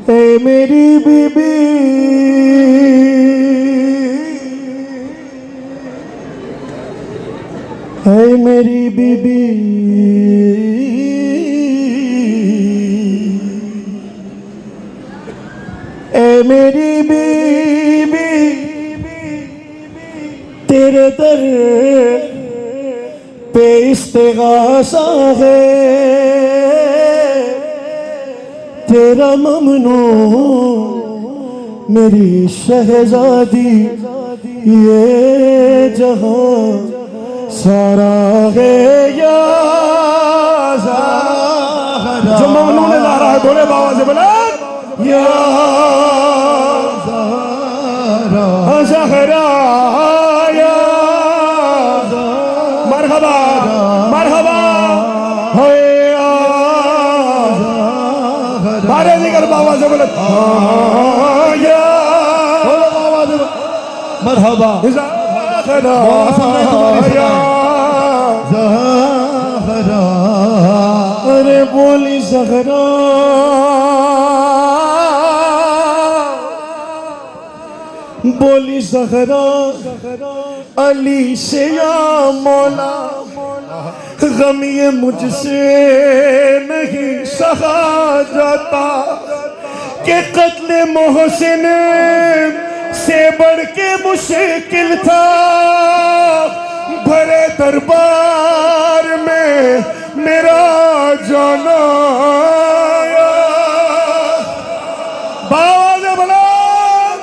اے میری be be اے میری be be اے میری بی بی تیرے در پہ استغاثہ ہے تیرا ممنون میری شہزادی یہ جہاں سارا ہے یا زہرا جو ممنون لا رہا ہے بولے بابا سے بلند یا زہرا زہرا یا مرحبا مرحبا بارے ذکر بابا سے بولے یا مرحبا زہرا یا زہرا ارے بولی زہرا بولی زہرا علی سے یا مولا غم یہ مجھ سے نہیں سہا جاتا کہ قتل محسن سے بڑھ کے مشکل تھا بھرے دربار میں میرا جانا باواز بلند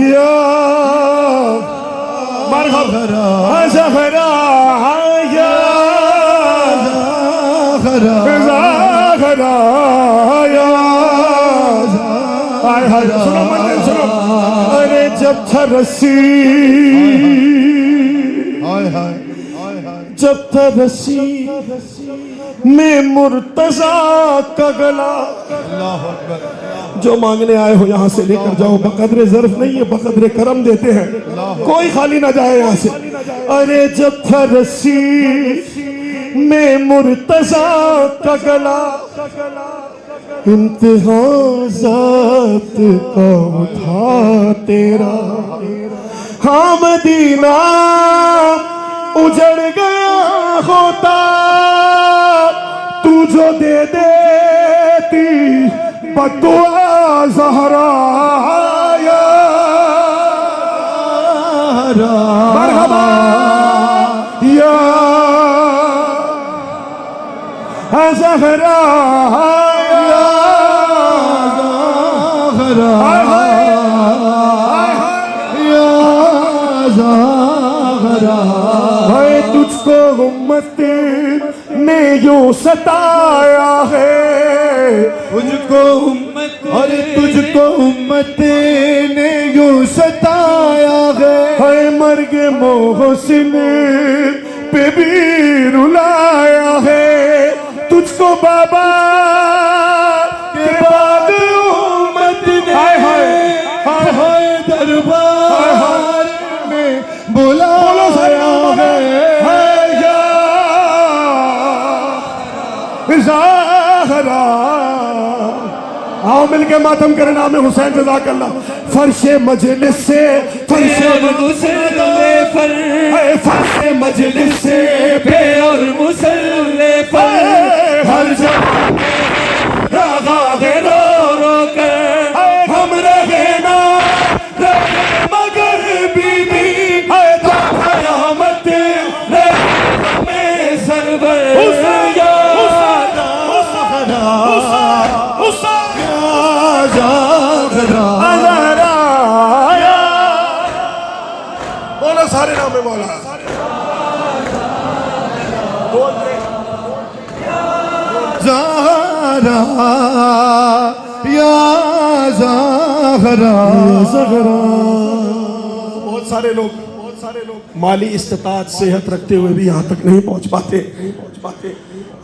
یا مرحبا زہرا یا زہرا یا سنو منزل سنو ارے جب تھا رسی جب تھا رسی میں مرتضیٰ کا گلا جو مانگنے آئے ہو یہاں سے لے کر جاؤ بقدر ظرف نہیں ہے بقدر کرم دیتے ہیں کوئی خالی نہ جائے یہاں سے ارے جب تھا رسی میں مرتضیٰ کا گلا امتحان ذات کا تھا تیرا ہاں مدینہ اجڑ گیا ہوتا تو جو دے دیتی بدعا زہرا یا مرحبا یا زہرا یا زہرا یا زہرا ہے تجھ کو امت نے یوں ستایا ہے تجھ کو امت نے یوں ستایا ہے مرگ محسن پہ بھی رلایا ہے تجھ کو بابا کے بعد امت نے دربار میں بلایا ہے زہرا آؤ مل کے ماتم کریں نام حسین جزاک اللہ فرش مجلس سے فرش مجلس سے بے اور مسلح پر ہر جگہ راغ رو رو کر ہم رہے نا رہے مگر بی بی تا قیامت رہے ہمیں سرور یا بولو سارے نام میں مولا زہرا یا زہرا بہت سارے لوگ مالی استطاعت صحت رکھتے ہوئے بھی یہاں تک نہیں پہنچ پاتے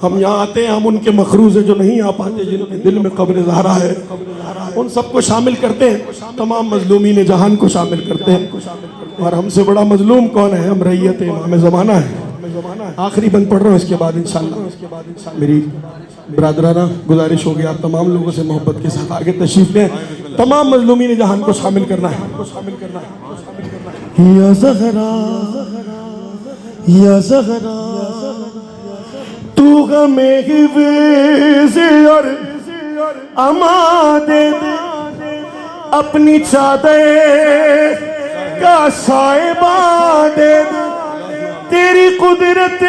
ہم یہاں آتے ہیں ہم ان کے مخروض ہیں جو نہیں آ پاتے جنہوں کے دل میں قبر زہرا ہے ان سب کو شامل کرتے ہیں تمام مظلومین جہان کو شامل کرتے ہیں اور ہم سے بڑا مظلوم کون ہے ہم رعیت امام زمانہ ہیں آخری بند پڑھ رہا ہوں، اس کے بعد انشاءاللہ میری برادرانہ گزارش ہوگی آپ تمام لوگوں سے محبت کے ساتھ آگے تشریف لیں، تمام مظلومین جہان کو شامل کرنا ہے۔ یا زہرا یا زہرا تو غمِ اور اما دے دے، اپنی چادر کا سائبہ دے دے، تیری قدرت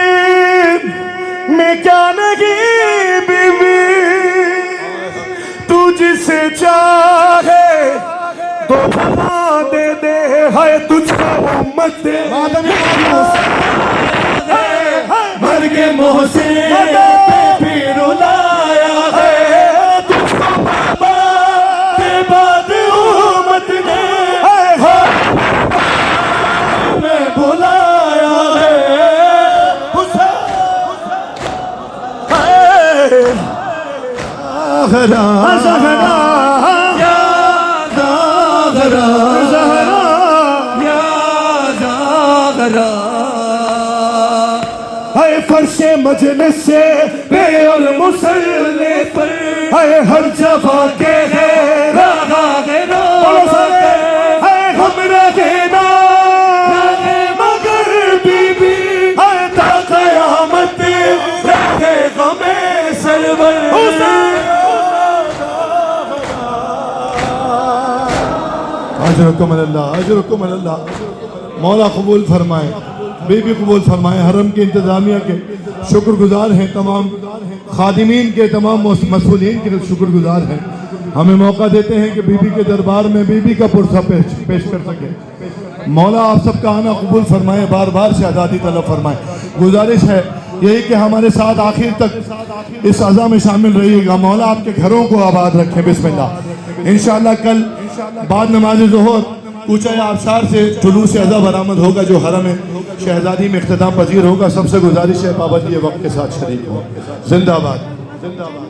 میں کیا نہیں بی بی، تو جسے چاہے تو بھلا دے دے، ہے تجھ کا امت دے مرگ محسن پہ بھی رلایا ہے، تجھ کو بابا کے بعد امت نے میں بلایا ہے، زہرا زہرا یا زہرا زہرا یا زہرا، اے فرش مجلس سے بے اور مسلح پر، اے ہر جگہ کے ہے راغ روح اے ہم رہنا مگر بی بی، اے تا قیامت رہے غم سرور، اجرکم اللہ اجرکم اللہ، مولا قبول فرمائے، بی بی قبول فرمائے، حرم کی انتظامیہ کے شکر گزار ہیں، تمام خادمین کے، تمام مسئولین کے شکر گزار ہیں، ہمیں موقع دیتے ہیں کہ بی بی کے دربار میں بی بی کا پرسہ پیش کر سکیں۔ مولا آپ سب کا آنا قبول فرمائے، بار بار شہزادی طلب فرمائے۔ گزارش ہے یہی کہ ہمارے ساتھ آخر تک اس عزا میں شامل رہیے گا، مولا آپ کے گھروں کو آباد رکھیں، بسم اللہ۔ انشاءاللہ کل بعد نماز ظہر کوچہ آبشار سے جلوس عزا برآمد ہوگا جو حرم شہزادی میں اختتام پذیر ہوگا، سب سے گزارش ہے پابندی وقت کے ساتھ شریک ہو۔ زندہ باد زندہ باد۔